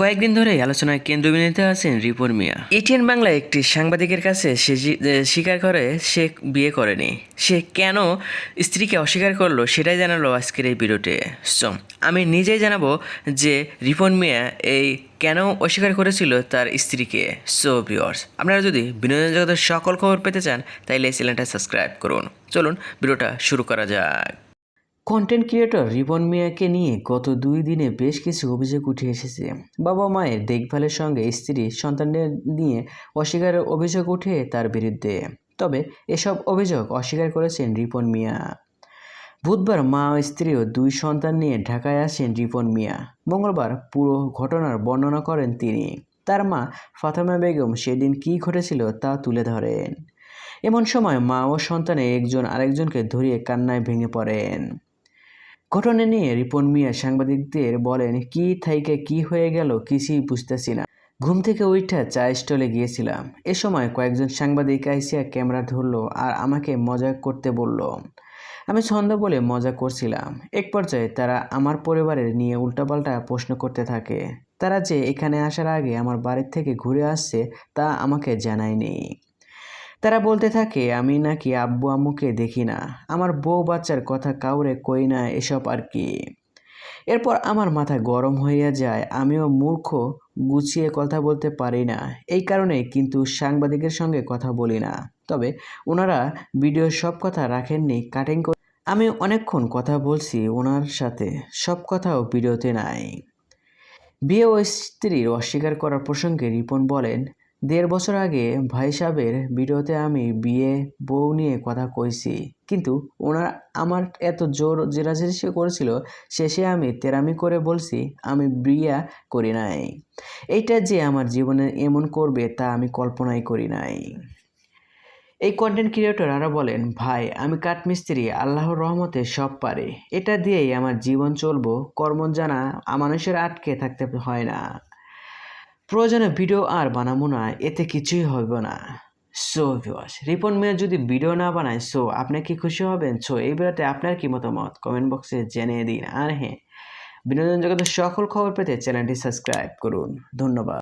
কয়েকদিন ধরেই আলোচনায় কেন্দ্রবিন্দুতে আছেন রিপন মিয়া। এটিএন বাংলায় একটি সাংবাদিকের কাছে সে স্বীকার করে সে বিয়ে করেনি। সে কেন স্ত্রীকে অস্বীকার করলো সেটাই জানালো আজকের এই ভিডিওতে। সো আমি নিজেই জানাবো যে রিপন মিয়া এই কেন অস্বীকার করেছিল তার স্ত্রীকে। সো ভিউয়ার্স, আপনারা যদি বিনোদন জগতের সকল খবর পেতে চান তাহলে এই চ্যানেলটা সাবস্ক্রাইব করুন। চলুন ভিডিওটা শুরু করা যাক। কন্টেন্ট ক্রিয়েটর রিপন মিয়াকে নিয়ে গত 2 দিনে বেশ কিছু অভিযোগ উঠে এসেছে। বাবা মায়ের দেখভালের সঙ্গে স্ত্রী সন্তানদের নিয়ে অস্বীকারের অভিযোগ উঠে তার বিরুদ্ধে। তবে এসব অভিযোগ অস্বীকার করেছেন রিপন মিয়া। বুধবার মা ও স্ত্রী ও 2 সন্তান নিয়ে ঢাকায় আসেন রিপন মিয়া। মঙ্গলবার পুরো ঘটনার বর্ণনা করেন তিনি। তার মা ফাতেমা বেগম সেদিন কী ঘটেছিল তা তুলে ধরেন। এমন সময় মা ও সন্তানে একজন আরেকজনকে ধরিয়ে কান্নায় ভেঙে পড়েন। ঘটনা নিয়ে রিপন মিয়া সাংবাদিকদের বলেন, কি থাইকে কি হয়ে গেল কিছুই বুঝতেছি না। ঘুম থেকে উঠা চা স্টলে গিয়েছিলাম। এ সময় কয়েকজন সাংবাদিক আইসিয়া ক্যামেরা ধরলো আর আমাকে মজা করতে বলল। আমি ছন্দ বলে মজা করছিলাম। এক পর্যায়ে তারা আমার পরিবারের নিয়ে উল্টাপাল্টা প্রশ্ন করতে থাকে। তারা যে এখানে আসার আগে আমার বাড়ির থেকে ঘুরে আসছে তা আমাকে জানায়নি। তারা বলতে থাকে আমি নাকি আব্বু আম্মুকে দেখি না, আমার বউ বাচ্চার কথা কাউরে কই না, এসব আর কি। এরপর আমার মাথা গরম হইয়া যায়। আমিও মূর্খ, গুছিয়ে কথা বলতে পারি না। এই কারণে কিন্তু সাংবাদিকের সঙ্গে কথা বলি না। তবে ওনারা ভিডিওর সব কথা রাখেননি, কাটিং করে আমি অনেকক্ষণ কথা বলছি ওনার সাথে, সব কথাও ভিডিওতে নাই। বিয়ে ও স্ত্রীর অস্বীকার করার প্রসঙ্গে রিপন বলেন, 1.5 বছর আগে ভাই সাহেবের ভিডিওতে আমি বিয়ে বউ নিয়ে কথা কইছি, কিন্তু ওনার আমার এত জোর জেরাজেরি করেছিল, শেষে আমি তেরামি করে বলছি আমি বিয়ে করি নাই। এইটা যে আমার জীবনে এমন করবে তা আমি কল্পনাই করি নাই। এই কন্টেন্ট ক্রিয়েটর আরও বলেন, ভাই আমি কাঠমিস্ত্রি, আল্লাহর রহমতে সব পারে, এটা দিয়েই আমার জীবন চলবো, কর্ম জানা মানুষের আটকে থাকতে হয় না, প্রয়োজনে ভিডিও আর বানাবো না, এতে কিছুই হবে না। সো ভিউয়ার্স, রিপন মিয়া যদি ভিডিও না বানায় সো আপনি কি খুশি হবেন? সো এই ভিডিওতে আপনার কি মতামত কমেন্ট বক্সে জানিয়ে দিন। আর হ্যাঁ, বিনোদন জগতের সকল খবর পেতে চ্যানেলটি সাবস্ক্রাইব করুন। ধন্যবাদ।